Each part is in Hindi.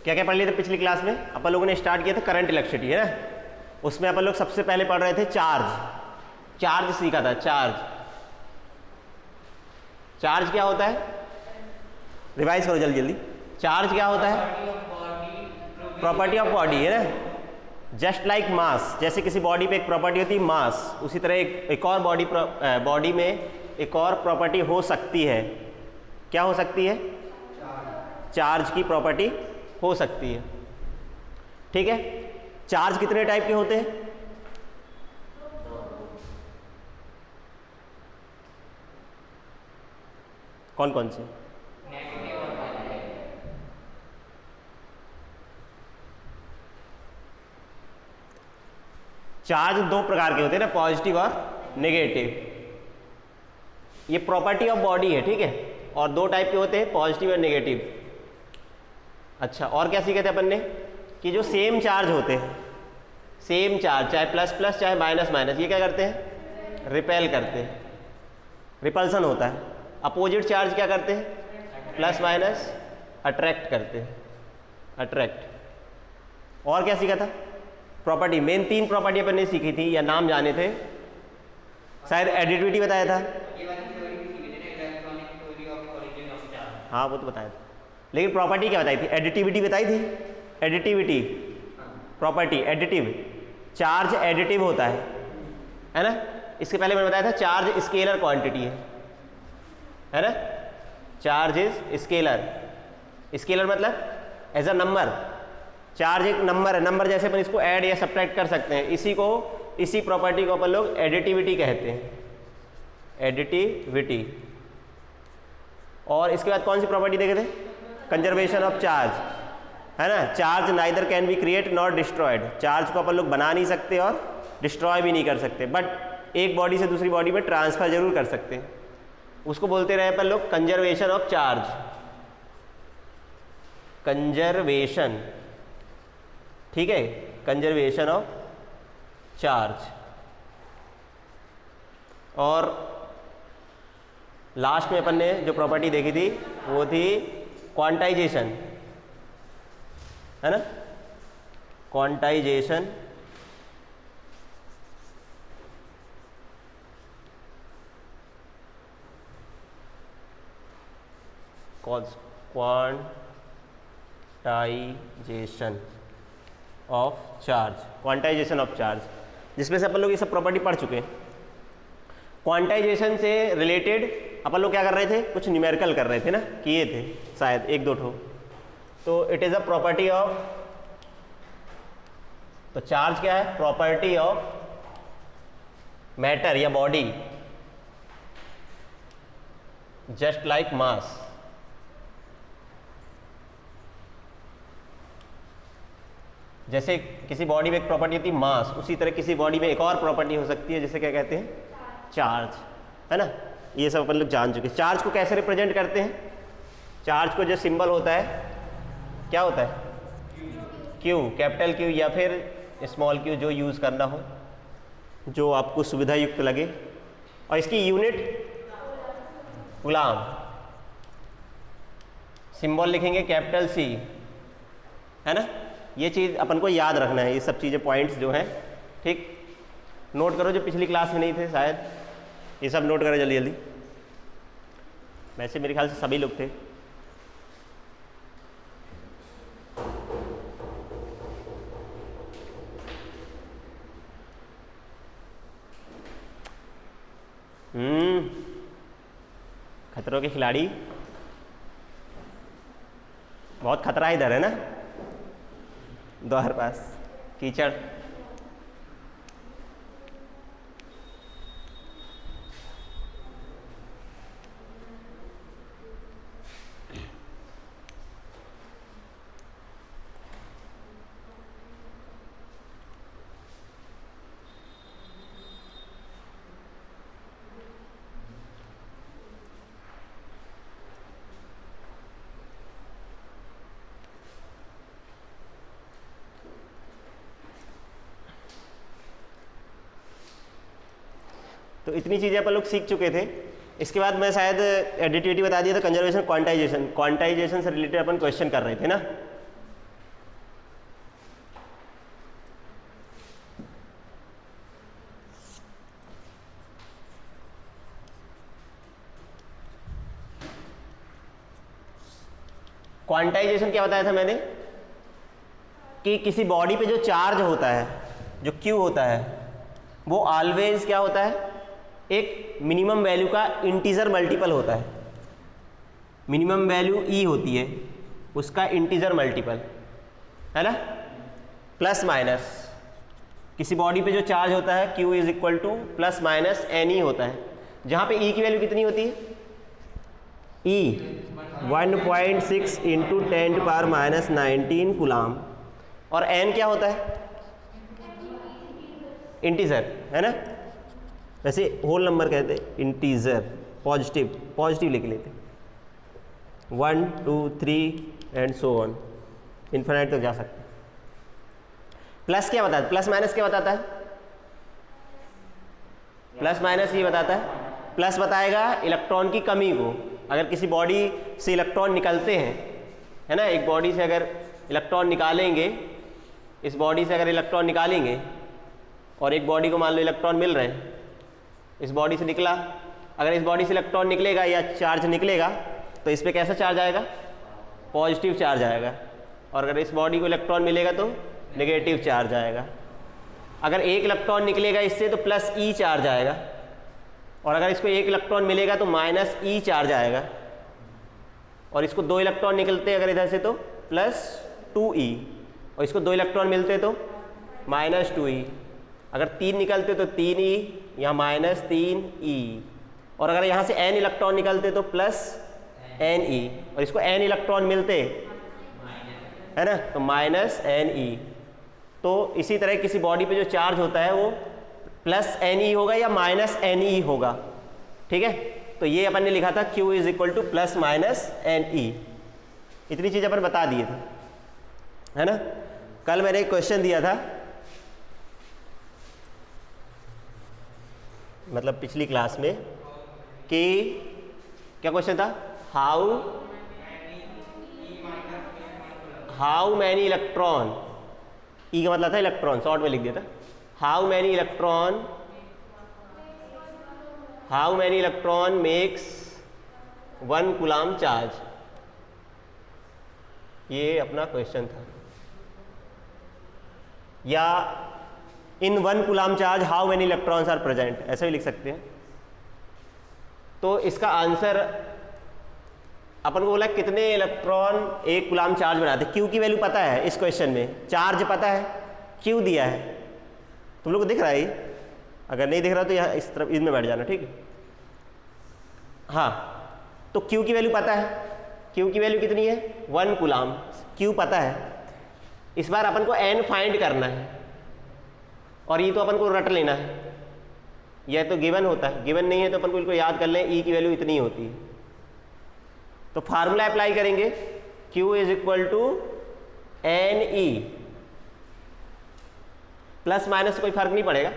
क्या क्या पढ़ लिए थे पिछली क्लास में? अपन लोगों ने स्टार्ट किया था करंट इलेक्ट्रिसिटी, है ना? उसमें अपन लोग सबसे पहले पढ़ रहे थे चार्ज सीखा था। चार्ज क्या होता है? रिवाइज करो जल्दी जल्दी। चार्ज क्या होता है? प्रॉपर्टी ऑफ बॉडी, है ना? जस्ट लाइक मास, जैसे किसी बॉडी पे एक प्रॉपर्टी होती है मास, उसी तरह एक और बॉडी में एक और प्रॉपर्टी हो सकती है। क्या हो सकती है? चार्ज की प्रॉपर्टी हो सकती है। ठीक है। चार्ज कितने टाइप के होते हैं? कौन कौन से? चार्ज दो प्रकार के होते हैं ना, पॉजिटिव और नेगेटिव। ये प्रॉपर्टी ऑफ बॉडी है, ठीक है। और दो टाइप के होते हैं, पॉजिटिव और नेगेटिव। अच्छा, और क्या सीखे थे अपन ने? कि जो सेम चार्ज होते हैं, सेम चार्ज, चाहे प्लस प्लस चाहे माइनस माइनस, ये क्या करते हैं? रिपेल करते हैं, रिपल्सन होता है। अपोजिट चार्ज क्या करते हैं? प्लस माइनस अट्रैक्ट करते हैं, अट्रैक्ट। और क्या सीखा था? प्रॉपर्टी, मेन 3 प्रॉपर्टी अपन ने सीखी थी या नाम जाने थे, शायद एडिटिविटी बताया था। हाँ वो तो बताया था, लेकिन प्रॉपर्टी क्या बताई थी? एडिटिविटी बताई थी। Additivity property, additive, charge additive होता है ना? इसके पहले मैंने बताया था चार्ज स्केलर क्वांटिटी है ना? Charge is scalar. स्केलर मतलब एज अ नंबर। चार्ज एक नंबर है, नंबर जैसे अपन इसको ऐड या सब्ट्रैक्ट कर सकते हैं। इसी प्रॉपर्टी को अपन लोग एडिटिविटी कहते हैं, एडिटिविटी। और इसके बाद कौन सी प्रॉपर्टी देखे थे? कंजर्वेशन ऑफ चार्ज, है ना? Charge neither can be create not destroyed. Charge को अपन लोग बना नहीं सकते और डिस्ट्रॉय भी नहीं कर सकते, बट एक बॉडी से दूसरी बॉडी में ट्रांसफर जरूर कर सकते हैं। उसको बोलते रहे अपन लोग कंजर्वेशन ऑफ चार्ज, कंजर्वेशन, ठीक है, कंजर्वेशन ऑफ चार्ज। और लास्ट में अपन ने जो प्रॉपर्टी देखी थी वो थी क्वांटाइजेशन, है ना? Quantization quantization of charge, quantization of charge, जिसमें से अपन लोग ये सब प्रॉपर्टी पढ़ चुके हैं। क्वांटाइजेशन से रिलेटेड अपन लोग क्या कर रहे थे? कुछ न्यूमेरिकल कर रहे थे ना, किए थे शायद 1-2 ठो। तो it is a property of, तो चार्ज क्या है? प्रॉपर्टी ऑफ मैटर या बॉडी, जस्ट लाइक मास। जैसे किसी बॉडी में एक प्रॉपर्टी होती है मास, उसी तरह किसी बॉडी में एक और प्रॉपर्टी हो सकती है जिसे क्या कहते हैं? चार्ज, है ना? ये सब अपन लोग जान चुके हैं। चार्ज को कैसे रिप्रेजेंट करते हैं? चार्ज को जो सिंबल होता है क्या होता है? क्यू, कैपिटल क्यू या फिर स्मॉल क्यू, जो यूज करना हो, जो आपको सुविधा युक्त लगे। और इसकी यूनिट गुलाम, सिंबल लिखेंगे कैपिटल सी, है ना? ये चीज़ अपन को याद रखना है, ये सब चीज़ें, पॉइंट्स जो हैं, ठीक? नोट करो, जो पिछली क्लास में नहीं थे शायद, ये सब नोट करो जल्दी जल्दी। वैसे मेरे ख्याल से सभी लोग थे। खतरों के खिलाड़ी, बहुत खतरा इधर है ना, द्वार पास कीचड़। तो इतनी चीज़ें अपन लोग सीख चुके थे। इसके बाद मैं शायद एडिटिविटी बता दिया था, कंजर्वेशन, क्वांटाइजेशन। क्वांटाइजेशन से रिलेटेड अपन क्वेश्चन कर रहे थे ना, क्वांटाइजेशन क्या बताया था मैंने कि किसी बॉडी पे जो चार्ज होता है, जो Q होता है, वो ऑलवेज क्या होता है, एक मिनिमम वैल्यू का इंटीजर मल्टीपल होता है। मिनिमम वैल्यू E होती है, उसका इंटीजर मल्टीपल, है ना। प्लस माइनस किसी बॉडी पे जो चार्ज होता है Q is equal two plus minus NE होता है, जहां पे E की वैल्यू कितनी होती है, E 1.6 इंटू 10⁻⁻19 कूलाम, और N क्या होता है, इंटीजर, है ना। वैसे होल नंबर कहते हैं, इंटीजर पॉजिटिव, पॉजिटिव लिख लेते, 1 2 3 एंड सो ऑन, इन्फिनिट तक जा सकते हैं। प्लस क्या बताता है, प्लस माइनस क्या बताता है, प्लस माइनस ये बताता है, प्लस बताएगा इलेक्ट्रॉन की कमी को। अगर किसी बॉडी से इलेक्ट्रॉन निकलते हैं, है ना, एक बॉडी से अगर इलेक्ट्रॉन निकालेंगे, इस बॉडी से अगर इलेक्ट्रॉन निकालेंगे और एक बॉडी को मान लो इलेक्ट्रॉन मिल रहे हैं, इस बॉडी से निकला, अगर इस बॉडी से इलेक्ट्रॉन निकलेगा या चार्ज निकलेगा तो इस पर कैसा चार्ज आएगा, पॉजिटिव चार्ज आएगा, और अगर इस बॉडी को इलेक्ट्रॉन मिलेगा तो नेगेटिव चार्ज आएगा। अगर एक इलेक्ट्रॉन निकलेगा इससे तो प्लस E चार्ज आएगा, और अगर इसको एक इलेक्ट्रॉन मिलेगा तो माइनस E चार्ज आएगा, और इसको दो इलेक्ट्रॉन निकलते अगर इधर से तो प्लस 2E, और इसको दो इलेक्ट्रॉन मिलते तो माइनस 2E, अगर तीन निकलते तो 3E, यहाँ माइनस 3E, और अगर यहाँ से N इलेक्ट्रॉन निकलते तो प्लस NE, और इसको N इलेक्ट्रॉन मिलते, है ना, तो माइनस NE। तो इसी तरह किसी बॉडी पे जो चार्ज होता है वो प्लस NE होगा या माइनस NE होगा, ठीक है। तो ये अपन ने लिखा था Q is equal two plus minus NE, इतनी चीज अपन बता दिए थे, है ना। कल मैंने एक क्वेश्चन दिया था, मतलब पिछली क्लास में, कि क्या क्वेश्चन था, हाउ मैनी इलेक्ट्रॉन, E का मतलब था इलेक्ट्रॉन, शॉर्ट में लिख दिया था, how many electron makes 1 coulomb charge, ये अपना क्वेश्चन था। या in 1 coulomb charge how many electrons are present, ऐसे भी लिख सकते हैं। तो इसका आंसर अपन को बोला कितने इलेक्ट्रॉन एक कूलाम चार्ज बनाते। Q की वैल्यू पता है इस क्वेश्चन में, चार्ज पता है, Q दिया है, तुम लोग को दिख रहा है ये, अगर नहीं दिख रहा तो यहाँ इस तरफ इसमें बैठ जाना, ठीक है। हाँ, तो Q की वैल्यू पता है, Q की वैल्यू कितनी है, 1 कूलाम, Q पता है। इस बार अपन को N फाइंड करना है, और ये तो अपन को रट लेना है, यह तो गिवन होता है, गिवन नहीं है तो अपन को इसको याद कर लें, E की वैल्यू इतनी होती है। तो फार्मूला अप्लाई करेंगे, Q is equal to NE, plus minus कोई फर्क नहीं पड़ेगा।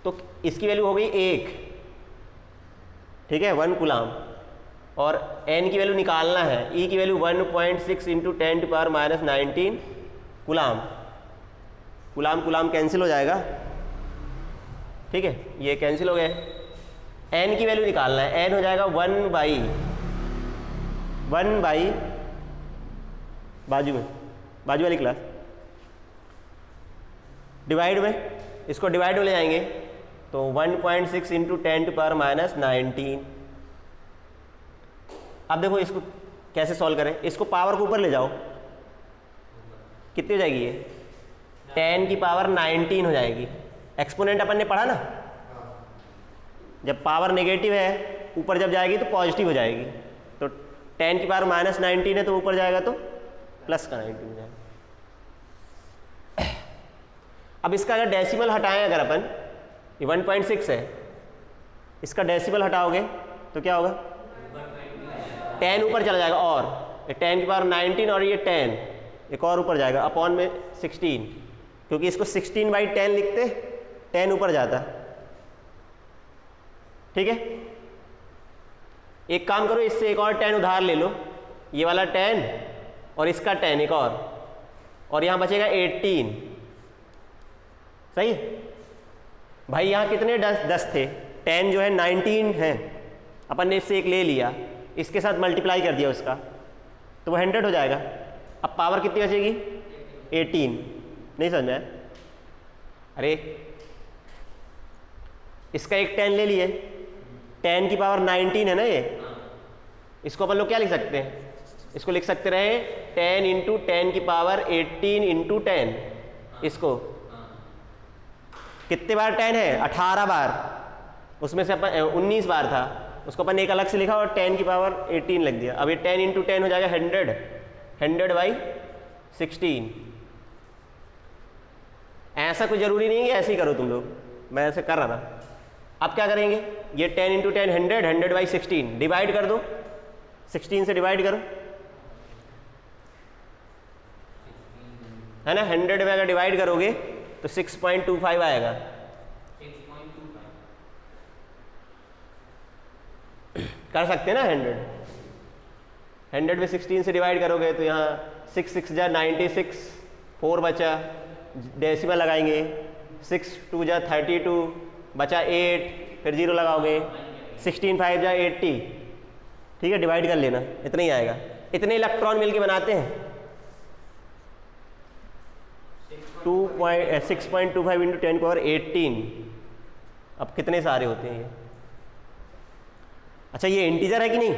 तो इसकी वैल्यू हो गई 1, ठीक है, 1 कूलाम, और N की वैल्यू निकालना है, E की value 1.6 into 10⁻⁻19 coulomb. Coulomb coulomb cancel हो जाएगा, ठीक है, ये कैंसिल हो गए। N की वैल्यू निकालना है, N हो जाएगा 1 बाई बाजू वाली क्लास, डिवाइड में, इसको डिवाइड में ले जाएंगे तो 1.6 इंटू 10⁻⁻19। अब देखो इसको कैसे सॉल्व करें, इसको पावर को ऊपर ले जाओ, कितनी हो जाएगी ये, 10 की पावर 19 हो जाएगी। एक्सपोनेंट अपन ने पढ़ा ना, जब पावर नेगेटिव है ऊपर जब जाएगी तो पॉजिटिव हो जाएगी, तो 10 की पावर -19 है तो ऊपर जाएगा तो प्लस का 19 हो जाएगा। अब इसका अगर डेसिमल हटाएं, अगर अपन ये 1.6 है, इसका डेसिमल हटाओगे तो क्या होगा, 10 ऊपर चला जाएगा, और ये 10 की पावर 19 और ये 10 एक और ऊपर जाएगा, अपॉन में 16, क्योंकि इसको 16/10 लिखते, 10 ऊपर जाता, ठीक है। एक काम करो, इससे एक और 10 उधार ले लो, ये वाला 10 और इसका 10 एक और यहाँ बचेगा 18, सही भाई। यहाँ कितने 10 थे, 10 जो है 19 है, अपन ने इससे एक ले लिया, इसके साथ मल्टीप्लाई कर दिया उसका, तो वो 100 हो जाएगा। अब पावर कितनी बचेगी? 18। नहीं समझ में आया? अरे इसका एक 10 ले लिए, 10 की पावर 19 है ना ये, इसको अपन लोग क्या लिख सकते हैं? इसको लिख सकते रहे 10 इंटू 10 की पावर 18 इंटू 10। इसको कितने बार 10 है? 18 बार, उसमें से अपन 19 बार था, उसको अपन एक अलग से लिखा और 10 की पावर 18 लिख दिया। अब ये 10 इंटू 10 हो जाएगा 100, 100 बाई 16। ऐसा कोई जरूरी नहीं है कि ऐसे ही करो तुम लोग, मैं ऐसे कर रहा था। अब क्या करेंगे? ये 10 इंटू 10 100, 100 बाई 16 डिवाइड कर दो, 16 से डिवाइड करो, है ना। 100 में अगर डिवाइड करोगे तो 6.25 आएगा। 6.25 कर सकते हैं ना 100 में 16 से डिवाइड करोगे तो यहाँ 6 6 जा 96, 4 बचा, डेसिमल लगाएंगे, 6 2 जा 32, बचा 8, फिर 0 लगाओगे, 16 5 जा 80। ठीक है, डिवाइड कर लेना, इतना ही आएगा। इतने इलेक्ट्रॉन मिलके बनाते हैं 6.25 इंटू 10 की पावर 18। अब कितने सारे होते हैं ये? अच्छा ये इंटीजर है कि नहीं?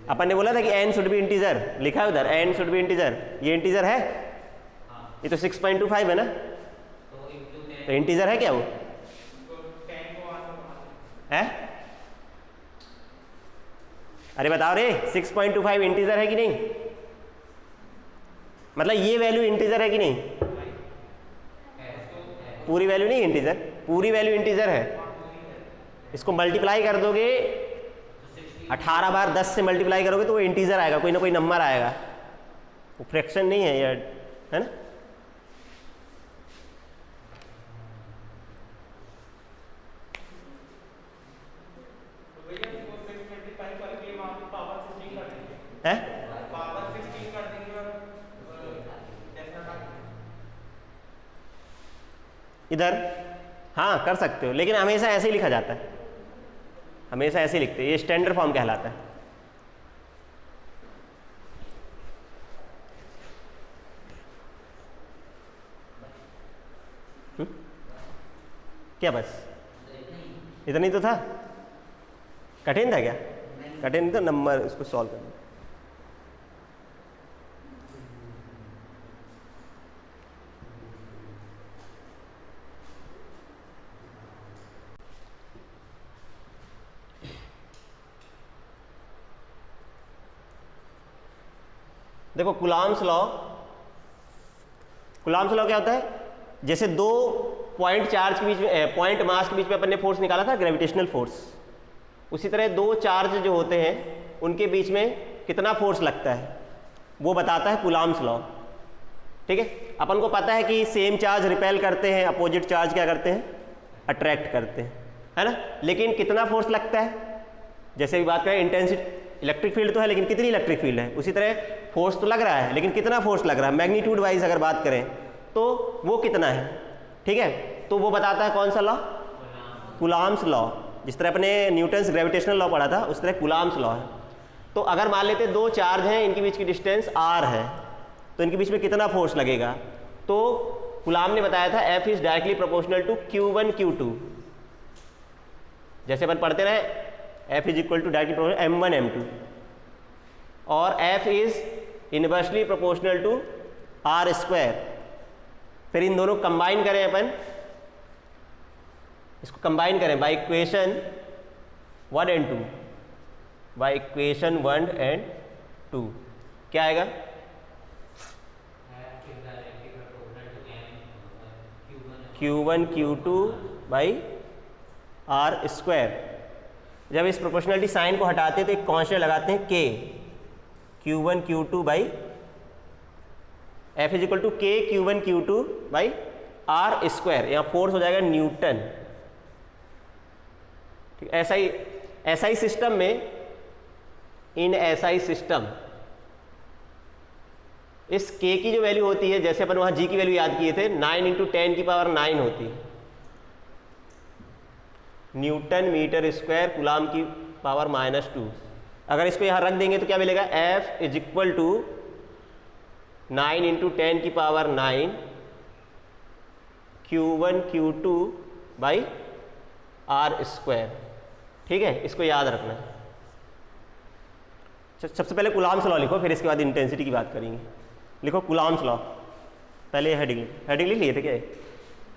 अपन ने बोला था कि n शुड बी इंटीजर, लिखा है उधर n शुड बी इंटीजर। ये इंटीजर है? ये तो 6.25 है ना, तो इंटीजर है क्या वो? है? अरे बताओ रे, 6.25 इंटीजर है कि नहीं? मतलब ये वैल्यू इंटीजर है कि नहीं? पूरी वैल्यू नहीं इंटीजर, पूरी वैल्यू इंटीजर है। इसको मल्टीप्लाई कर दोगे 18 बार 10 से मल्टीप्लाई करोगे तो वो इंटीजर आएगा, कोई ना कोई नंबर आएगा, वो फ्रैक्शन नहीं है ये, है ना। है? इधर हाँ कर सकते हो, लेकिन हमेशा ऐसे ही लिखा जाता है, हमेशा ऐसे ही लिखते हैं, ये स्टैंडर्ड फॉर्म कहलाता है। क्या बस इतना ही तो था? कठिन था क्या? कठिन तो नंबर इसको सॉल्व करना। देखो कुलाम्स लॉ, कुलाम्स लॉ क्या होता है? जैसे दो पॉइंट चार्ज के बीच में, पॉइंट मास के बीच में अपन ने फोर्स निकाला था, ग्रेविटेशनल फोर्स, उसी तरह दो चार्ज जो होते हैं उनके बीच में कितना फोर्स लगता है वो बताता है कुलाम्स लॉ। ठीक है, अपन को पता है कि सेम चार्ज रिपेल करते हैं, अपोजिट चार्ज क्या करते हैं? अट्रैक्ट करते हैं, है ना। लेकिन कितना फोर्स लगता है? जैसे भी बात करें इंटेंसिटी, इलेक्ट्रिक फील्ड तो है लेकिन कितनी इलेक्ट्रिक फील्ड है, उसी तरह फोर्स तो लग रहा है लेकिन कितना फोर्स लग रहा है, मैग्नीट्यूड वाइज अगर बात करें तो वो कितना है। ठीक है, तो वो बताता है कौन सा लॉ? Coulomb's law. जिस तरह अपने न्यूटन्स ग्रेविटेशनल लॉ पढ़ा था उस तरह कुलाम्स लॉ है। तो अगर मान लेते दो चार्ज हैं, इनके बीच की डिस्टेंस r है, तो इनके बीच में कितना फोर्स लगेगा? तो कुलाम ने बताया था F is directly proportional to Q1 Q2। जैसे अपन पढ़ते रहे F is equal to directly proportional M1 M2, और F is inversely proportional to R square. फिर इन दोनों कंबाइन करें अपन, इसको कंबाइन करें by equation 1 and 2, by equation 1 and 2 क्या आएगा? Q1 Q2 by R square. जब इस प्रोपोर्शनलिटी साइन को हटाते हैं तो एक कांस्टेंट लगाते हैं K, Q1 Q2 by F is equal to K Q1 Q2 by R square. यहाँ फोर्स हो जाएगा न्यूटन। ठीक, ऐसा ही सिस्टम में, इन SI सिस्टम इस K की जो वैल्यू होती है, जैसे अपन वहां G की वैल्यू याद किए थे, 9 इंटू 10 की पावर 9 होती है न्यूटन मीटर स्क्वायर कुलाम की पावर -2। अगर इसको यहाँ रख देंगे तो क्या मिलेगा, F is equal to 9 into 10 की power 9 Q1 Q2 by R square. ठीक है, इसको याद रखना है। सबसे पहले कूलॉम्स लॉ लिखो, फिर इसके बाद इंटेंसिटी की बात करेंगे। लिखो कूलॉम्स लॉ, पहले हेडिंग लिख लिए थे क्या,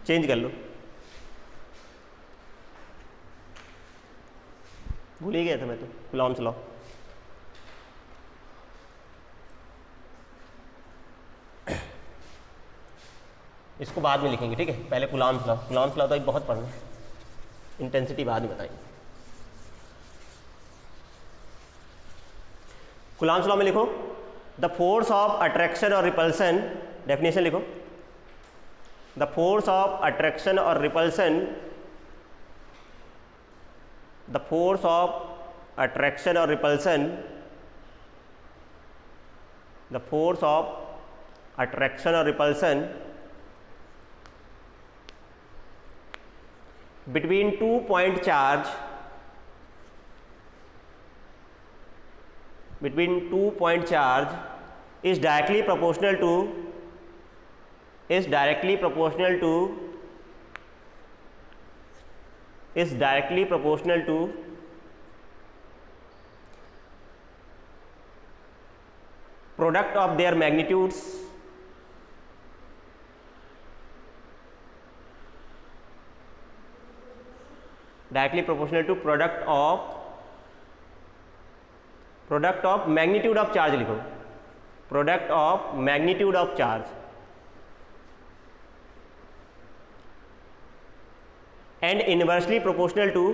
चेंज कर लो, भूल ही गया था मैं तो। कूलॉम्स लॉ इसको बाद में लिखेंगे, ठीक है। पहले कूलॉम्स लॉ तो एक बहुत पढ़ना है, इंटेंसिटी बाद में बताएंगे। कूलॉम्स लॉ में लिखो द फोर्स ऑफ अट्रैक्शन और रिपल्सन, डेफिनेशन लिखो, द फोर्स ऑफ अट्रैक्शन और repulsion, the force of attraction और repulsion, the force of attraction और repulsion between 2 point charge, between 2 point charge is directly proportional to, is directly proportional to, is directly proportional to product of their magnitudes, directly proportional to product of magnitude of charge लिखो, product of magnitude of charge and inversely proportional to,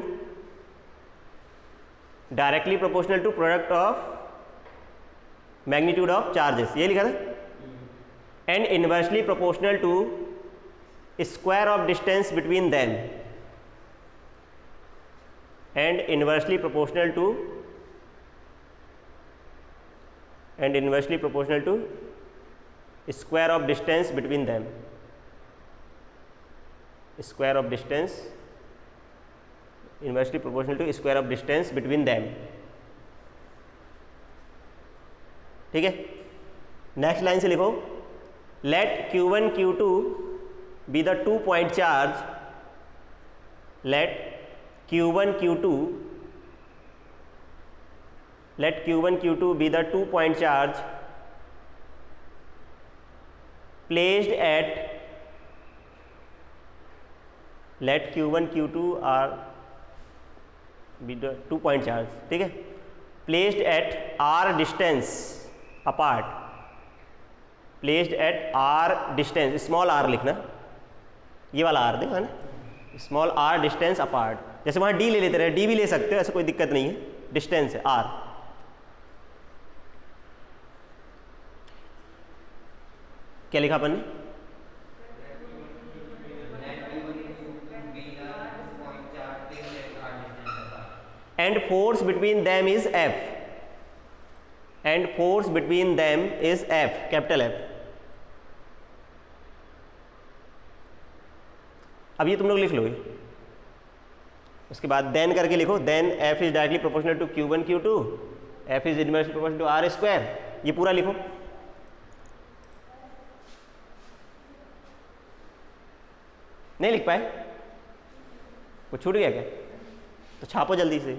directly proportional to product of magnitude of charges, ये लिखा था, and inversely proportional to square of distance between them, and inversely proportional to, and inversely proportional to square of distance between them, square of distance, inversely proportional to square of distance between them। ठीक है, नेक्स्ट लाइन से लिखो let Q1 Q2 be the 2 point charge, let Q1 Q2, let Q1 Q2 be the 2 point charge placed at, let Q1 Q2 are be the 2 point charge, ठीक है, placed at R distance apart, placed at R distance, small r लिखना, ये वाला r देखा ना, स्मॉल r डिस्टेंस अपार्ट, जैसे वहाँ d ले लेते रहे, d भी ले सकते हो, ऐसा कोई दिक्कत नहीं है, डिस्टेंस है r। क्या लिखा अपन ने, and force between them is F, and force between them is F, capital F। अब ये तुम लोग लिख लो, उसके बाद देन करके लिखो, then F is directly proportional to Q1 Q2, F is inversely proportional to R square, ये पूरा लिखो। नहीं लिख पाए, वो छूट गया क्या, तो छापो जल्दी से।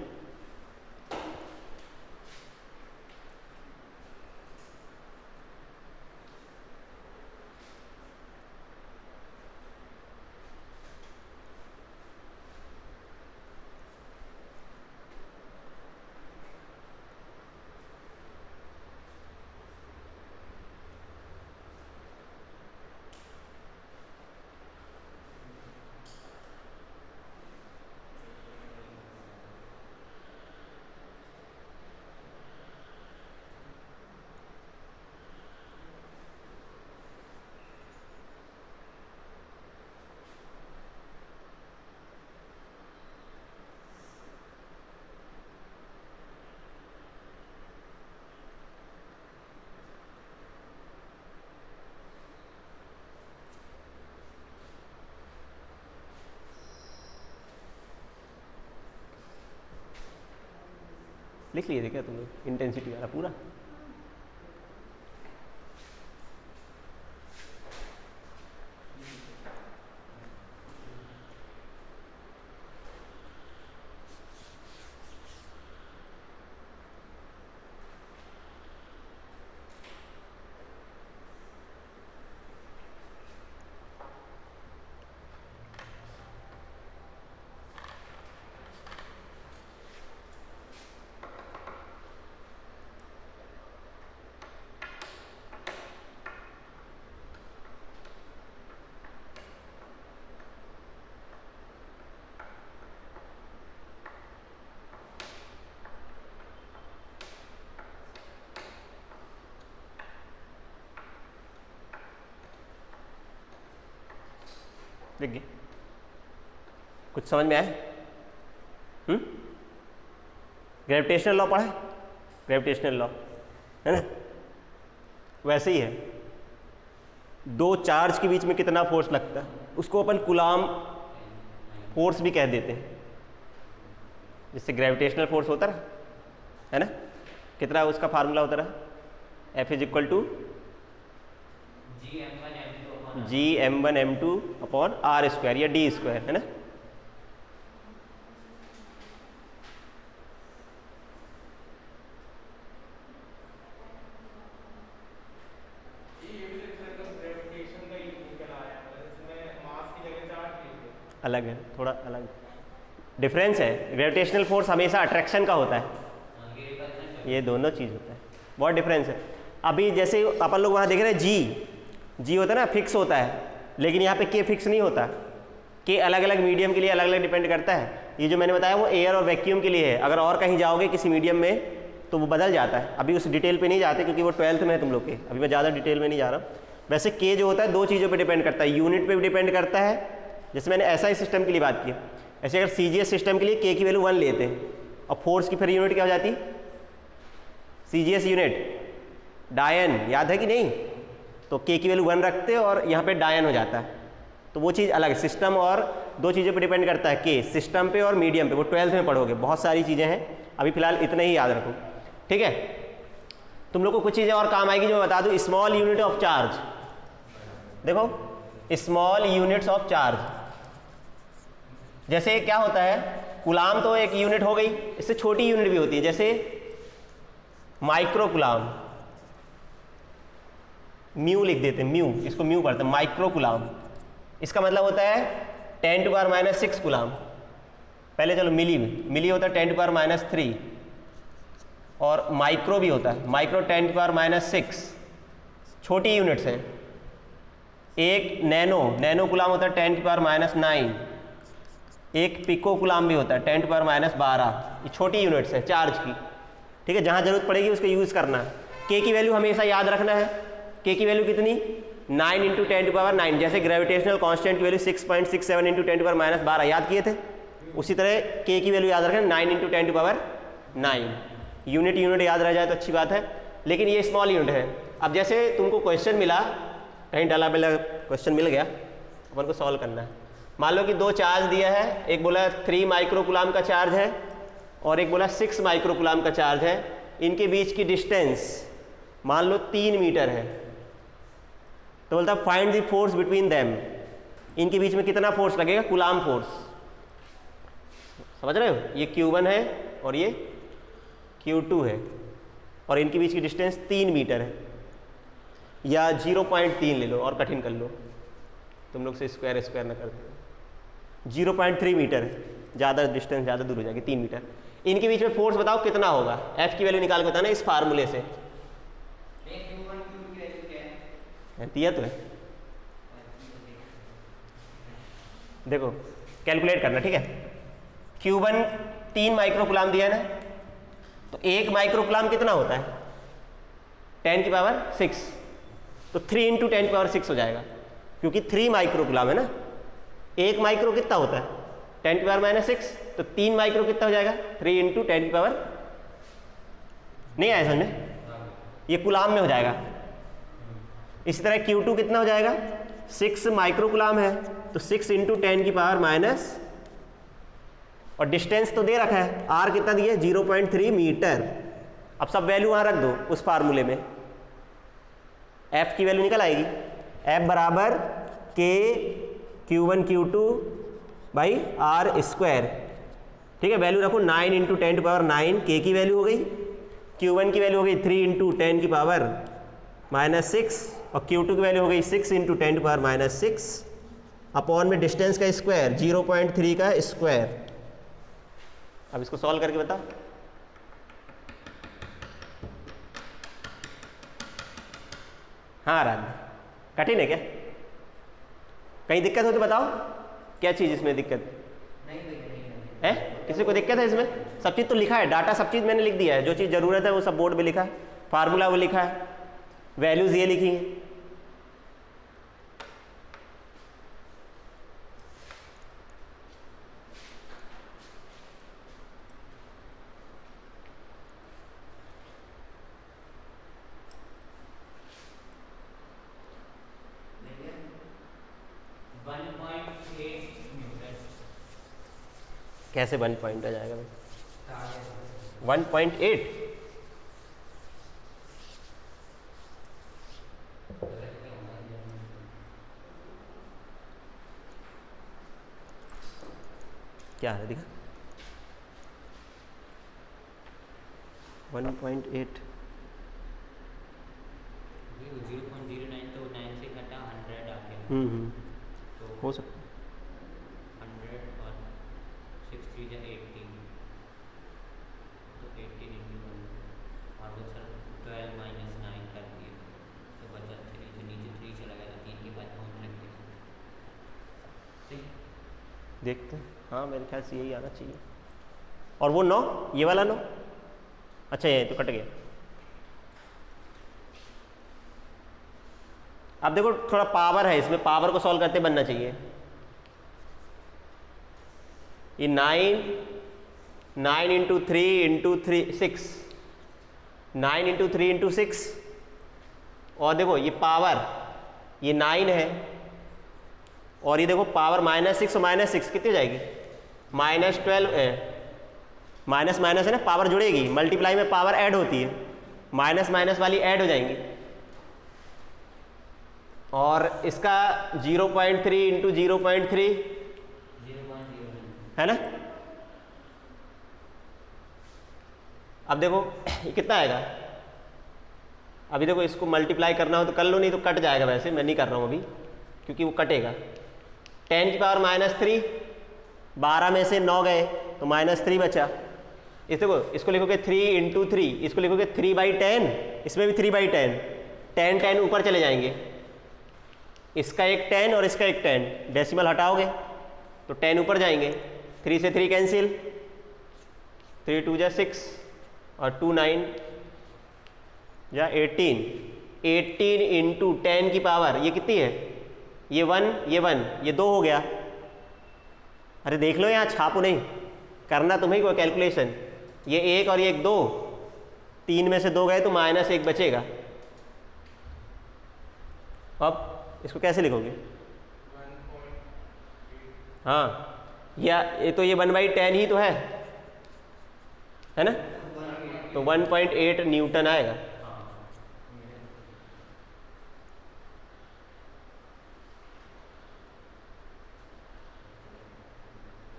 लिख लिए थे क्या तुम लोग इंटेंसिटी वाला पूरा? देखिए कुछ समझ में आए? ग्रेविटेशनल लॉ पढ़ा है? ग्रेविटेशनल लॉ है ना, वैसे ही है। दो चार्ज के बीच में कितना फोर्स लगता है उसको अपन कूलाम फोर्स भी कह देते हैं। जिससे ग्रेविटेशनल फोर्स होता रहा है ना, कितना उसका फार्मूला होता रहा, F is equal to Gm1m2 upon R square या D स्क्वायर, है ना। अलग है, थोड़ा अलग डिफरेंस है। ग्रेविटेशनल फोर्स हमेशा अट्रैक्शन का होता है, ये दोनों चीज़ होता है, बहुत डिफरेंस है। अभी जैसे अपन लोग वहाँ देख रहे हैं जी होता है ना, फिक्स होता है, लेकिन यहाँ पे के फिक्स नहीं होता। के अलग अलग मीडियम के लिए अलग अलग डिपेंड करता है। ये जो मैंने बताया वो एयर और वैक्यूम के लिए है, अगर और कहीं जाओगे किसी मीडियम में तो वो बदल जाता है। अभी उस डिटेल पे नहीं जाते क्योंकि वो 12th में है तुम लोग के, अभी मैं ज़्यादा डिटेल में नहीं जा रहा हूँ। वैसे के जो होता है दो चीज़ों पे डिपेंड करता है, यूनिट पे भी डिपेंड करता है, जैसे मैंने SI सिस्टम के लिए बात की। ऐसे अगर CGS सिस्टम के लिए के की वैल्यू 1 लेते हैं और फोर्स की फिर यूनिट क्या हो जाती, CGS यूनिट डायन, याद है कि नहीं? तो के की वैल्यू 1 रखते हैं और यहाँ पे डायन हो जाता है, तो वो चीज़ अलग है। सिस्टम और दो चीज़ों पे डिपेंड करता है, के सिस्टम पे और मीडियम पे, वो 12th में पढ़ोगे, बहुत सारी चीज़ें हैं, अभी फिलहाल इतना ही याद रखो, ठीक है। तुम लोग को कुछ चीज़ें और काम आएगी जो मैं बता दूँ। स्मॉल यूनिट ऑफ चार्ज, देखो स्मॉल यूनिट्स ऑफ चार्ज, जैसे क्या होता है, कूलाम तो एक यूनिट हो गई, इससे छोटी यूनिट भी होती है, जैसे माइक्रो कूलाम, म्यू लिख देते हैं, म्यू, इसको म्यू पढ़ते हैं, माइक्रो कूलाम, इसका मतलब होता है 10⁻⁻6 कूलाम। पहले चलो मिली होता है 10⁻⁻3, और माइक्रो भी होता है, माइक्रो 10⁻⁻6, छोटी यूनिट्स हैं। एक नैनो कूलाम होता है 10⁻⁹, एक पिको कूलाम भी होता है 10⁻12, ये छोटी यूनिट्स हैं चार्ज की, ठीक है। जहाँ जरूरत पड़ेगी उसको यूज़ करना है। के की वैल्यू हमेशा याद रखना है, के की वैल्यू कितनी, 9 × 10⁻9, जैसे ग्रेविटेशनल कांस्टेंट की वैल्यू 6.67 × 10⁻12 याद किए थे, उसी तरह के की वैल्यू याद रखना 9 × 10⁻9। यूनिट याद रह जाए तो अच्छी बात है, लेकिन ये स्मॉल यूनिट है। अब जैसे तुमको क्वेश्चन मिला, कहीं डाला बेला क्वेश्चन मिल गया, अपन को सॉल्व करना है। मान लो कि दो चार्ज दिया है, एक बोला 3 माइक्रो कूलाम का चार्ज है और एक बोला 6 माइक्रो कूलाम का चार्ज है। इनके बीच की डिस्टेंस मान लो 3 मीटर है, तो बोलता find the force between them, इनके बीच में कितना फोर्स लगेगा, कूलाम फोर्स। समझ रहे हो, ये Q1 है और ये Q2 है, और इनके बीच की डिस्टेंस 3 मीटर है, या 0.3 ले लो और कठिन कर लो, तुम लोग से स्क्वायर ना करते हो, 0.3 मीटर है, ज़्यादा डिस्टेंस ज़्यादा दूर हो जाएगी, 3 मीटर। इनके बीच में फोर्स बताओ कितना होगा, F की वैल्यू निकाल के बताना इस फार्मूले से। दिया तो है, देखो कैलकुलेट करना, ठीक है। Q1 3 माइक्रो कूलाम दिया है ना, तो 1 माइक्रो कूलाम कितना होता है, 10⁻6, तो 3 × 10⁻6 हो जाएगा, क्योंकि 3 माइक्रो कूलाम है ना। 1 माइक्रो कितना होता है, 10⁻6, तो 3 माइक्रो कितना हो जाएगा, 3 × 10⁻, नहीं आया समझ में, ये कूलाम में हो जाएगा। इसी तरह Q2 कितना हो जाएगा, 6 माइक्रो कूलाम है, तो 6 × 10⁻⁻, और डिस्टेंस तो दे रखा है, आर कितना दिया, 0.3 मीटर। अब सब वैल्यू वहाँ रख दो उस फार्मूले में, एफ की वैल्यू निकल आएगी, एफ बराबर के Q1 Q2 by R square. ठीक है, वैल्यू रखो 9 इंटू 10 की पावर 9, के की वैल्यू हो गई, Q1 की वैल्यू हो गई 3 इंटू 10 की पावर -6 और Q2 की वैल्यू हो गई 6 इंटू 10 की पावर -6 अपॉन में डिस्टेंस का स्क्वायर 0.3 का स्क्वायर। अब इसको सॉल्व करके बताओ। हाँ राज, कठिन है क्या, कहीं दिक्कत हो तो बताओ, क्या चीज़ इसमें दिक्कत है? किसी को दिक्कत है इसमें? सब चीज़ तो लिखा है, डाटा सब चीज़ मैंने लिख दिया है, जो चीज़ ज़रूरत है वो सब बोर्ड पे लिखा है, फार्मूला वो लिखा है, वैल्यूज़ ये लिखी हैं। कैसे 1 पॉइंट आ जाएगा भाई? 1.8 क्या है दिखा, 1.8 0.09 तो 9 से घटा 100 आ गया, तो हो सकता है। 100 और 6 3 जा 18, तो 18 इंटू 1 और वो सर 12 माइनस 9 कर दिए, तो बचा 3, तो नीचे 3 चला गया, तो 3 के बाद पॉइंट रख दिया, ठीक देखते हैं, हाँ मेरे ख्याल से यही आना चाहिए। और वो 9, ये वाला 9, अच्छा ये तो कट गया। अब देखो थोड़ा पावर है इसमें, पावर को सॉल्व करते बनना चाहिए। ये 9 इंटू 3 इंटू 6, 9 इंटू 3 इंटू 6, और देखो ये पावर, ये 9 है, और ये देखो पावर -6 और -6 कितनी हो जाएगी, -12, माइनस माइनस है ना, पावर जुड़ेगी, मल्टीप्लाई में पावर ऐड होती है, माइनस माइनस वाली ऐड हो जाएंगी, और इसका 0.3 इंटू 0.3 है ना। अब देखो ये कितना आएगा, अभी देखो इसको मल्टीप्लाई करना हो तो कर लो, नहीं तो कट जाएगा, वैसे मैं नहीं कर रहा हूँ अभी क्योंकि वो कटेगा। 10 की पावर -3, 12 में से 9 गए तो -3 बचा। इस देखो इसको लिखोगे 3 इंटू 3, इसको लिखोगे 3/10, इसमें भी 3/10, 10 10 ऊपर चले जाएंगे, इसका एक 10 और इसका एक 10, डेसिमल हटाओगे तो 10 ऊपर जाएंगे, 3 से 3 कैंसिल, 3 2 जा 6 और 2 9 या 18, 18 इंटू 10 की पावर ये कितनी है, ये 1 ये 1 ये 2 हो गया। अरे देख लो यहाँ, छापो नहीं, करना तुम्हें कोई कैलकुलेशन, ये 1 और ये 2, 3 में से 2 गए तो -1 बचेगा। अब इसको कैसे लिखोगे, हाँ या ये तो ये 1/10 ही तो है ना, तो 1.8 न्यूटन आएगा।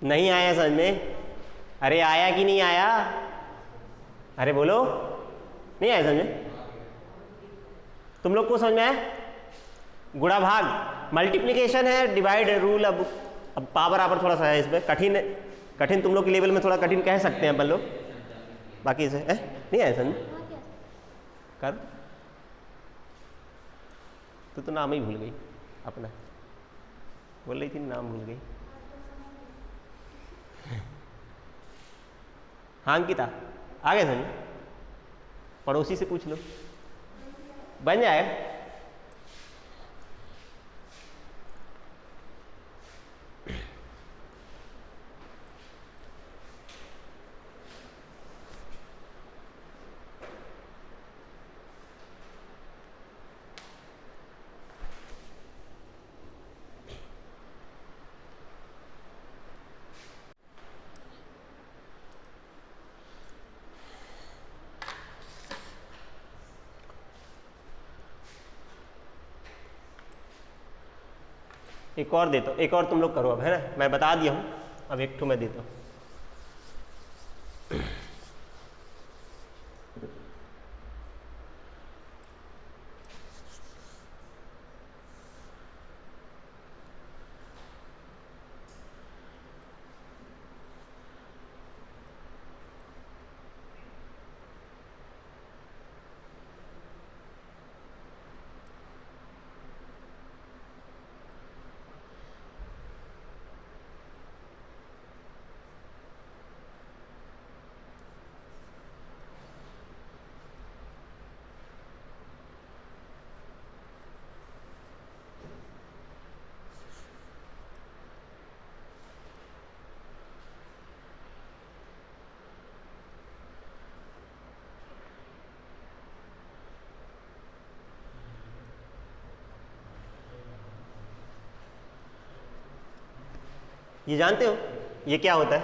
नहीं आया समझ में, अरे आया कि नहीं आया, अरे बोलो, नहीं आया समझ में, तुम लोग को समझ में आया, गुणा भाग मल्टीप्लिकेशन है, डिवाइड रूल। अब पावर आवर थोड़ा सा है इसमें, कठिन तुम लोग के लेवल में थोड़ा कठिन कह सकते हैं अपन लोग, बाकी इसे नहीं आया समझ कर, तो नाम ही भूल गई अपना, बोल रही थी नाम भूल गई। हाँ अंकिता आ गए समझ, पड़ोसी से पूछ लो, बन जाएगा। एक और देता हूँ, एक और तुम लोग करो अब, है ना, मैं बता दिया हूँ, अब एक ठो मैं देता हूँ। ये जानते हो ये क्या होता है?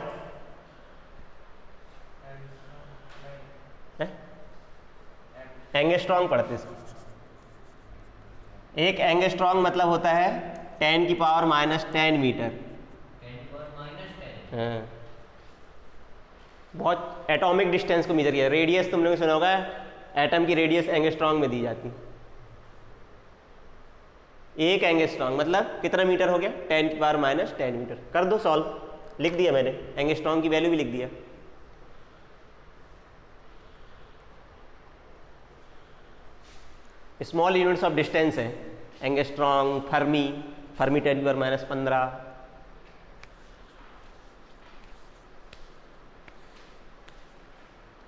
एंगस्ट्रॉन्ग पढ़ते इसको। एक एंगस्ट्रॉन्ग मतलब होता है 10 की पावर -10 मीटर। 10⁻10। हाँ, बहुत एटॉमिक डिस्टेंस को मेजर किया। रेडियस तुमने सुना होगा, एटम की रेडियस एंगस्ट्रॉन्ग में दी जाती है। एक एंगस्ट्रॉन्ग मतलब कितना मीटर हो गया? 10 की पावर -10 मीटर। कर दो सॉल्व, लिख दिया मैंने, एंगस्ट्रॉन्ग की वैल्यू भी लिख दिया। स्मॉल यूनिट्स ऑफ डिस्टेंस है, एंगस्ट्रॉन्ग, फर्मी, फर्मी 10 की पावर -15।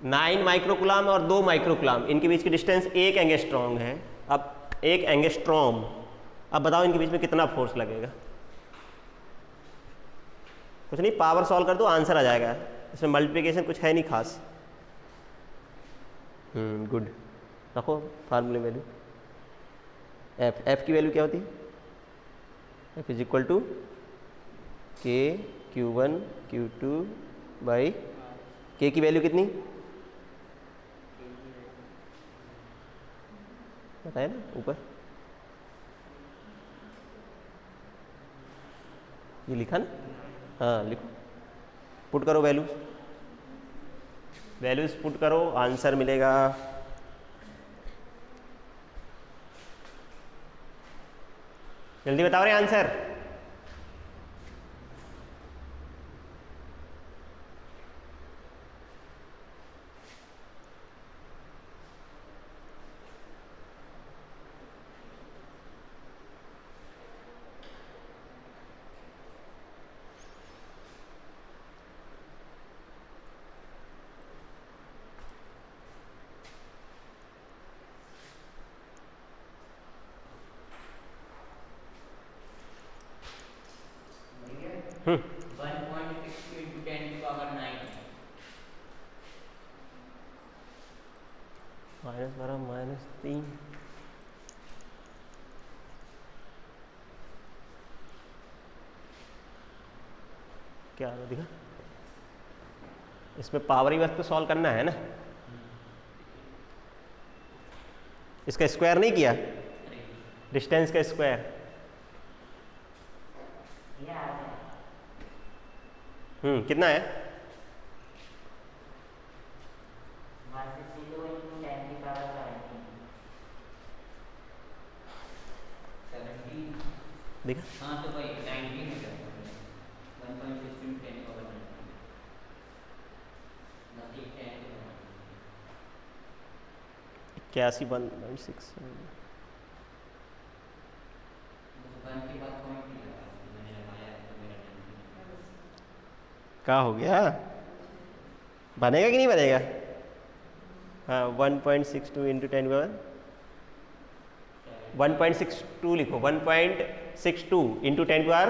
नाइन माइक्रोकुलाम और 2 माइक्रोकुलाम, इनके बीच की डिस्टेंस 1 एंगस्ट्रॉन्ग है। अब 1 एंगस्ट्रॉम, अब बताओ इनके बीच में कितना फोर्स लगेगा? कुछ नहीं, पावर सॉल्व कर दो, आंसर आ जाएगा। इसमें मल्टीप्लिकेशन कुछ है नहीं खास। गुड, रखो फार्मूले वैल्यू। एफ की वैल्यू क्या होती है? एफ इज इक्वल टू के Q1 Q2 बाई के की वैल्यू कितनी बताए ना ऊपर? ये लिखा ना? हाँ लिखो, पुट करो वैल्यूज, वैल्यूज पुट करो, आंसर मिलेगा। जल्दी बताओ रे आंसर। हम्म 1.62 × 10⁻9 -12 -3 क्या दिखा? इसमें पावर ही वक्त सॉल्व करना है ना, इसका स्क्वायर नहीं किया, डिस्टेंस का स्क्वायर। कितना है? 162 × 10 की पावर 17। देखा? हाँ तो भाई 19 मीटर, 1.62 × 10⁻19, बाकी 10 के बराबर। 81 1.6। बस 1 के बाद पॉइंट नहीं लगा, इसलिए मैंने लगाया है, तो मेरा 19 क्या हो गया? बनेगा कि नहीं बनेगा? हाँ 1.62 × 10 की 1.62 लिखो, 1.62 × 10 की पावर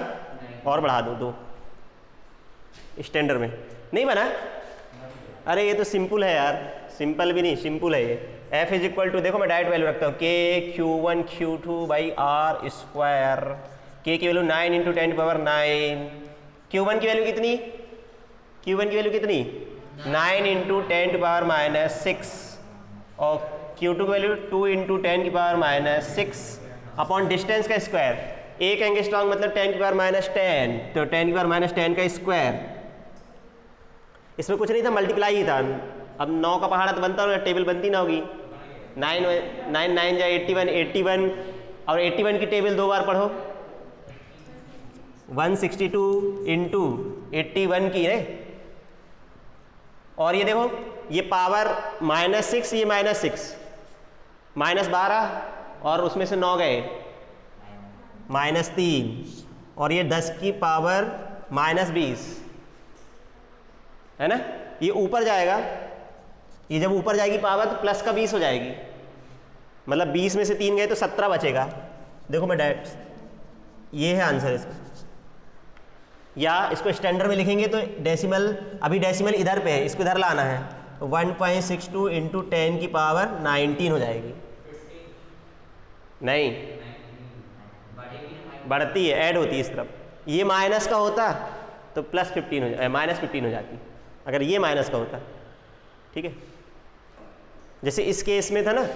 और बढ़ा दो 2 स्टैंडर्ड में। नहीं बना? अरे ये तो सिंपल है यार, सिंपल भी नहीं, सिंपल है ये। F इज इक्वल टू, देखो मैं डायरेक्ट वैल्यू रखता हूँ, के Q1 Q2 by R square. के की वैल्यू 9 × 10 की पावर 9। Q1 की वैल्यू कितनी? Q1 की वैल्यू कितनी? 9 × 10 की पावर -6 और Q2 की वैल्यू 2 × 10 की पावर -6 अपॉन डिस्टेंस का स्क्वायर। 1 एंगस्ट्रॉन्ग मतलब 10 की पावर -10, तो 10 की पावर -10 का स्क्वायर। इसमें कुछ नहीं था, मल्टीप्लाई ही था। अब 9 का पहाड़ा तो बनता होगा, टेबल बनती ना होगी। 9 9 जा 81, 81 और 81 की टेबल 2 बार पढ़ो। 162 इंटू 81 की है। और ये देखो, ये पावर -6, ये -6, -12 और उसमें से 9 गए, -3 और ये 10 की पावर -20 है ना। ये ऊपर जाएगा, ये जब ऊपर जाएगी पावर तो प्लस का 20 हो जाएगी, मतलब 20 में से 3 गए तो 17 बचेगा। देखो मैं डायरेक्ट, ये है आंसर इसका। या इसको स्टैंडर्ड में लिखेंगे तो डेसिमल, अभी डेसिमल इधर पे है, इसको इधर लाना है, तो 1.62 इंटू 10 की पावर 19 हो जाएगी। नहीं, बढ़ती है, ऐड होती है इस तरफ। ये माइनस का होता तो +15 हो जाए, -15 हो जाती अगर ये माइनस का होता। ठीक है, जैसे इस केस में था ना,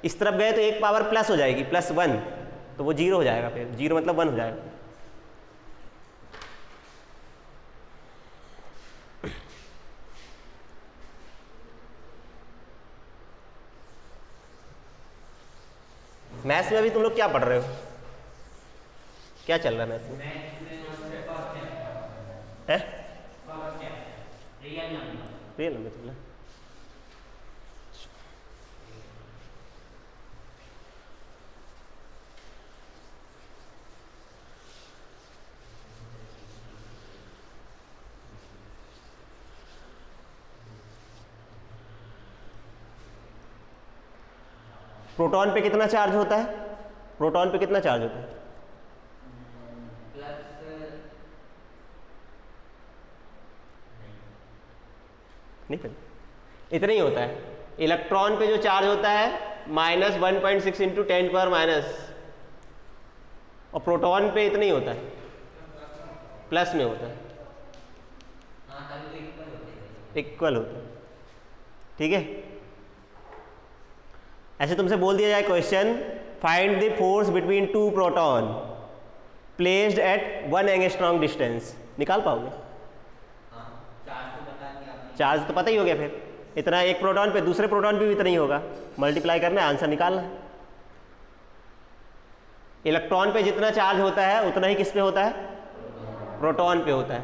इस तरफ गए तो एक पावर प्लस हो जाएगी, +1, तो वो 0 हो जाएगा, फिर 0 मतलब 1 हो जाएगा। मैथ्स में अभी तुम लोग क्या पढ़ रहे हो, क्या चल रहा है मैथ्स में? रियल नंबर चल रहा है। प्रोटॉन पे कितना चार्ज होता है? प्रोटॉन पे कितना चार्ज होता है? नहीं पता, इतना ही होता है। इलेक्ट्रॉन पे जो चार्ज होता है -1.6 इंटू 10 की पावर माइनस, और प्रोटॉन पे इतना ही होता है, प्लस में होता है, इक्वल होता है। ठीक है, ऐसे तुमसे बोल दिया जाए question, find the force between 2 proton placed at 1 angstrom distance, निकाल पाओगे? चार्ज तो पता ही हो गया, फिर इतना एक प्रोटॉन पे, दूसरे प्रोटॉन पे भी इतना ही होगा, मल्टीप्लाई करना है, आंसर निकालना है। इलेक्ट्रॉन पे जितना चार्ज होता है उतना ही किस पे होता है? प्रोटॉन पे होता है।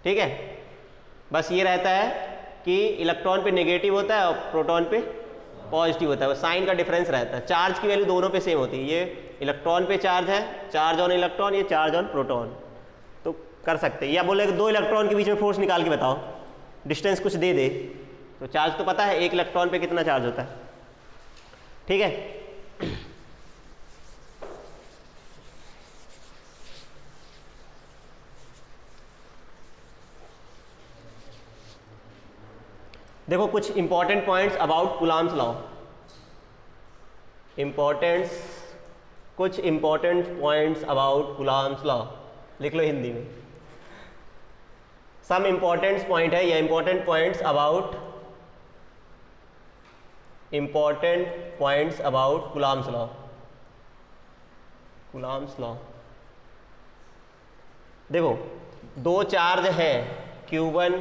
ठीक है, बस ये रहता है कि इलेक्ट्रॉन पे नेगेटिव होता है और प्रोटॉन पे पॉजिटिव होता है, वो साइन का डिफरेंस रहता है। चार्ज की वैल्यू दोनों पे सेम होती है, ये इलेक्ट्रॉन पे चार्ज है, चार्ज ऑन इलेक्ट्रॉन, ये चार्ज ऑन प्रोटॉन, तो कर सकते हैं। या बोले 2 इलेक्ट्रॉन के बीच में फोर्स निकाल के बताओ, डिस्टेंस कुछ दे दे, तो चार्ज तो पता है 1 इलेक्ट्रॉन पे कितना चार्ज होता है। ठीक है, देखो कुछ important points about Coulomb's law, कुछ important points about Coulomb's law लिख लो हिंदी में। सम इंपॉर्टेंट पॉइंट है, या important points about Coulomb's law. Coulomb's law देखो, 2 चार्ज है Q1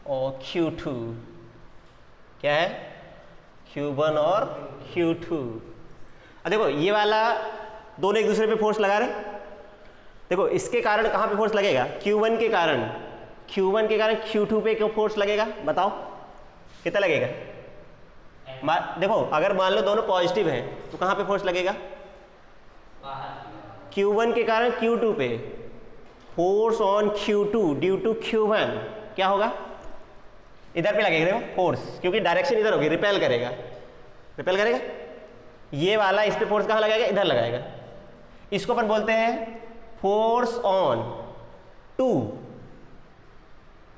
और Q2, क्या है? Q1 और Q2। अब देखो ये वाला दोनों एक दूसरे पे फोर्स लगा रहे, देखो इसके कारण कहाँ पे फोर्स लगेगा? Q1 के कारण Q2 पे क्यों फोर्स लगेगा बताओ, कितना लगेगा? देखो अगर मान लो दोनों पॉजिटिव हैं तो कहाँ पे फोर्स लगेगा? Q1 के कारण Q2 पे, force on Q2 due to Q1 क्या होगा? इधर पे लगेगा, देखो फोर्स, क्योंकि डायरेक्शन इधर होगी, रिपेल करेगा। ये वाला इस पे फोर्स कहाँ लगाएगा? इधर लगाएगा। इसको अपन बोलते हैं फोर्स ऑन 2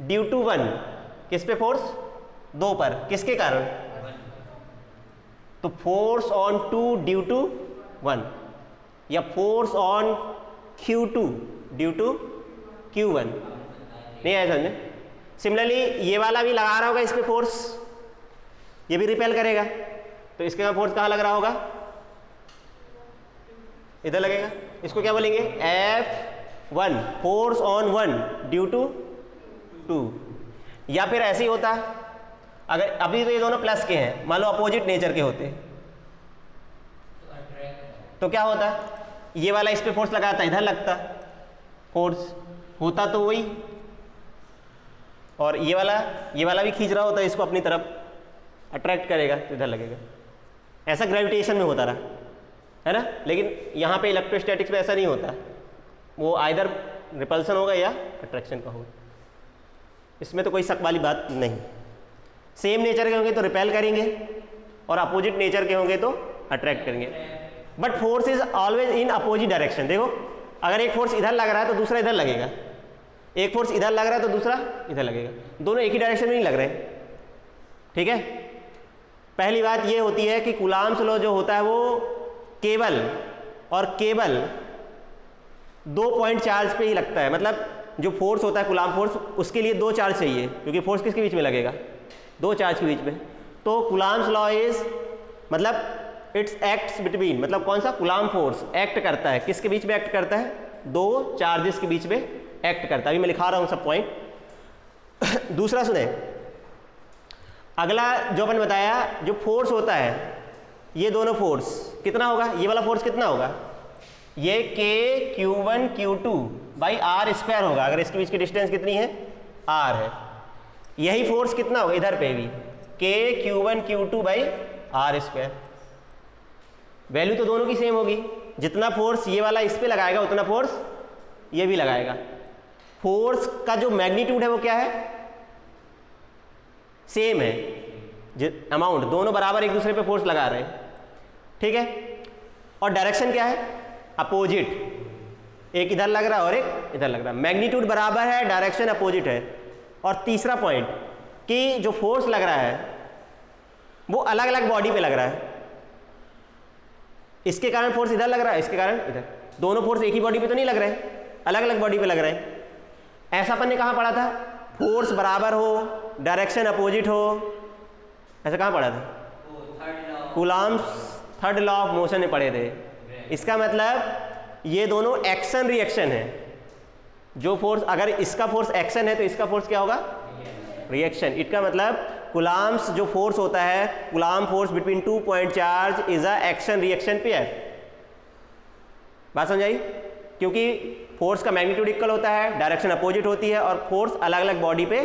ड्यू टू 1, किस पे फोर्स? 2 पर, किसके कारण? तो फोर्स ऑन 2 ड्यू टू 1, या force on Q2 due to Q1, नहीं आया समझे? सिमिलरली ये वाला भी लगा रहा होगा इस पे फोर्स, ये भी रिपेल करेगा, तो इसके फोर्स कहाँ लग रहा होगा? इधर लगेगा, इसको क्या बोलेंगे, F1 force on 1 due to 2। या फिर ऐसे ही होता है, अगर अभी तो ये दोनों प्लस के हैं, मान लो अपोजिट नेचर के होते तो क्या होता, ये वाला इस पे फोर्स लगाता, इधर लगता, फोर्स होता तो वही, और ये वाला भी खींच रहा होता है इसको अपनी तरफ, अट्रैक्ट करेगा तो इधर लगेगा। ऐसा ग्रेविटेशन में होता रहा है ना। लेकिन यहाँ पे इलेक्ट्रोस्टैटिक्स में ऐसा नहीं होता, वो आइदर रिपल्सन होगा या अट्रैक्शन का होगा, इसमें तो कोई शक वाली बात नहीं। सेम नेचर के होंगे तो रिपेल करेंगे और अपोजिट नेचर के होंगे तो अट्रैक्ट करेंगे। But force is always in opposite direction. देखो अगर एक फोर्स इधर लग रहा है तो दूसरा इधर लगेगा, एक फोर्स इधर लग रहा है तो दूसरा इधर लगेगा, दोनों एक ही डायरेक्शन में नहीं लग रहे, ठीक है। पहली बात ये होती है कि कूलाम्स लॉ जो होता है वो केवल और केवल 2 पॉइंट चार्ज पे ही लगता है। मतलब जो फोर्स होता है कूलाम फोर्स, उसके लिए 2 चार्ज चाहिए, क्योंकि फोर्स किसके बीच में लगेगा, 2 चार्ज के बीच में। तो कूलाम्स लॉ इज मतलब इट्स एक्ट्स बिटवीन, मतलब कौन सा, कूलाम फोर्स एक्ट करता है किसके बीच में, एक्ट करता है 2 चार्जेस के बीच में एक्ट करता है। अभी मैं लिखा रहा हूं सब पॉइंट। दूसरा सुने, अगला जो अपन बताया, जो फोर्स होता है, ये दोनों फोर्स कितना होगा, ये वाला फोर्स कितना होगा, ये K Q1 by R square होगा, अगर इसके बीच की डिस्टेंस कितनी है, r है। यही फोर्स कितना होगा इधर पे भी, K Q2 by R square. Value तो दोनों की सेम होगी, जितना फोर्स ये वाला इस पे लगाएगा उतना फोर्स ये भी लगाएगा। फोर्स का जो मैग्नीट्यूड है वो क्या है, सेम है, अमाउंट दोनों बराबर एक दूसरे पे फोर्स लगा रहे हैं, ठीक है। और डायरेक्शन क्या है, अपोजिट, एक इधर लग रहा है और एक इधर लग रहा है, मैग्नीट्यूड बराबर है, डायरेक्शन अपोजिट है। और तीसरा पॉइंट कि जो फोर्स लग रहा है वो अलग अलग बॉडी पे लग रहा है, इसके कारण फोर्स इधर लग रहा है, इसके कारण इधर, दोनों फोर्स एक ही बॉडी पे तो नहीं लग रहे हैं, अलग अलग बॉडी पे लग रहे हैं। ऐसा अपन ने कहाँ पढ़ा था, फोर्स बराबर हो डायरेक्शन अपोजिट हो, ऐसा कहाँ पढ़ा था, coulombs third law of motion में पढ़े थे। इसका मतलब ये दोनों एक्शन रिएक्शन है, जो फोर्स, अगर इसका फोर्स एक्शन है तो इसका फोर्स क्या होगा, रिएक्शन। इसका मतलब कूलाम्स जो फोर्स होता है, coulomb force between 2 point charge is a action reaction pair. बात समझाई, क्योंकि फोर्स का मैग्नीट्यूड इक्वल होता है, डायरेक्शन अपोजिट होती है और फोर्स अलग अलग बॉडी पे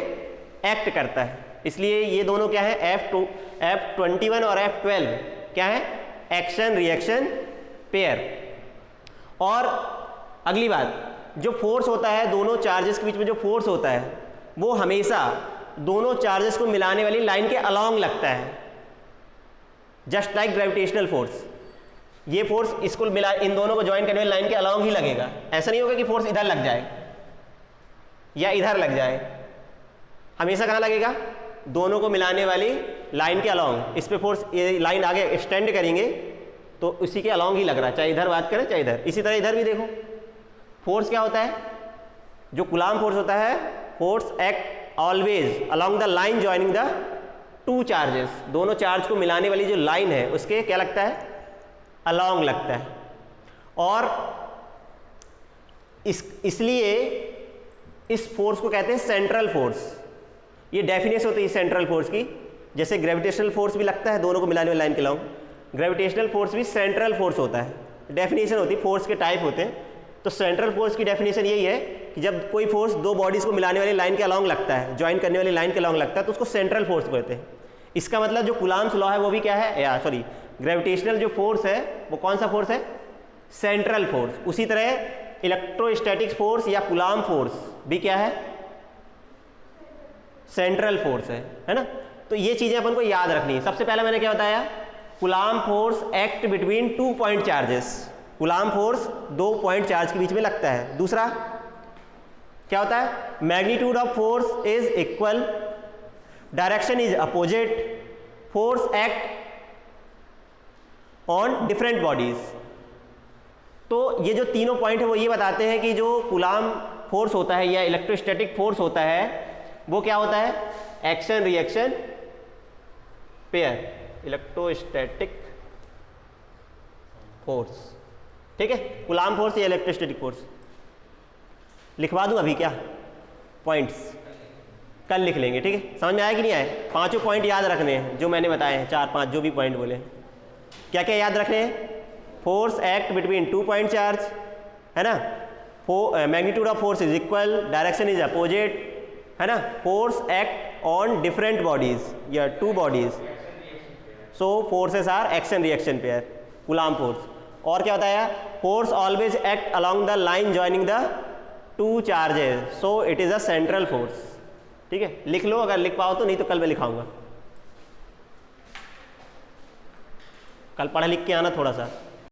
एक्ट करता है, इसलिए ये दोनों क्या है, F21 और F12 क्या है, एक्शन रिएक्शन पेयर। और अगली बात, जो फोर्स होता है दोनों चार्जेस के बीच में, जो फोर्स होता है वो हमेशा दोनों चार्जेस को मिलाने वाली लाइन के अलोंग लगता है, जस्ट लाइक ग्रेविटेशनल फोर्स। ये फोर्स इसको मिला, इन दोनों को ज्वाइन करने वाली लाइन के अलोंग ही लगेगा, ऐसा नहीं होगा कि फोर्स इधर लग जाए या इधर लग जाए, हमेशा कहाँ लगेगा, दोनों को मिलाने वाली लाइन के अलोंग। इस पे फोर्स, ये लाइन आगे एक्सटेंड करेंगे तो उसी के अलोंग ही लग रहा है, चाहे इधर बात करें चाहे इधर। इसी तरह इधर भी देखो, फोर्स क्या होता है, जो कूलाम फोर्स होता है, force act always along the line joining the 2 charges, दोनों चार्ज को मिलाने वाली जो लाइन है उसके क्या लगता है, अलोंग लगता है। और इसलिए इस फोर्स को कहते हैं सेंट्रल फोर्स। ये डेफिनेशन होती है सेंट्रल फोर्स की, जैसे ग्रेविटेशनल फोर्स भी लगता है दोनों को मिलाने वाली लाइन के अलोंग, ग्रेविटेशनल फोर्स भी सेंट्रल फोर्स होता है। डेफिनेशन होती है, फोर्स के टाइप होते हैं, तो सेंट्रल फोर्स की डेफिनेशन यही है कि जब कोई फोर्स 2 बॉडीज को मिलाने वाली लाइन के अलोंग लगता है, ज्वाइन करने वाली लाइन के अलोंग लगता है, तो उसको सेंट्रल फोर्स कहते हैं। इसका मतलब जो कूलाम्स लॉ है वो भी क्या है, या सॉरी ग्रेविटेशनल जो फोर्स है वो कौन सा फोर्स है, सेंट्रल फोर्स। उसी तरह इलेक्ट्रोस्टैटिक फोर्स या कूलाम फोर्स भी क्या है, सेंट्रल फोर्स है ना। तो ये चीजें अपन को याद रखनी है। सबसे पहले मैंने क्या बताया, coulomb force act between 2 point charges, coulomb force 2 point charge के बीच में लगता है। दूसरा क्या होता है, magnitude of force is equal, direction is opposite, force act on different bodies. तो ये जो तीनों पॉइंट है वो ये बताते हैं कि जो कूलाम फोर्स होता है या इलेक्ट्रोस्टैटिक फोर्स होता है वो क्या होता है, action reaction pair, electrostatic force. ठीक है, कूलाम फोर्स या इलेक्ट्रोस्टैटिक फोर्स लिखवा दूं अभी क्या पॉइंट्स? कल लिख लेंगे, ठीक है। समझ में आया कि नहीं आया? पांचों पॉइंट याद रखने हैं जो मैंने बताए हैं, 4-5 जो भी पॉइंट बोले। क्या क्या याद रखने हैं? Force act between 2 point charge, है ना। Magnitude of force is equal, direction is opposite, है ना। Force act on different bodies या 2 bodies, so forces are action reaction pair, coulomb force. और क्या बताया? Force always act along the line joining the 2 charges, so it is a central force. ठीक है, लिख लो अगर लिख पाओ तो, नहीं तो कल मैं लिखाऊंगा। कल पढ़ लिख के आना थोड़ा सा।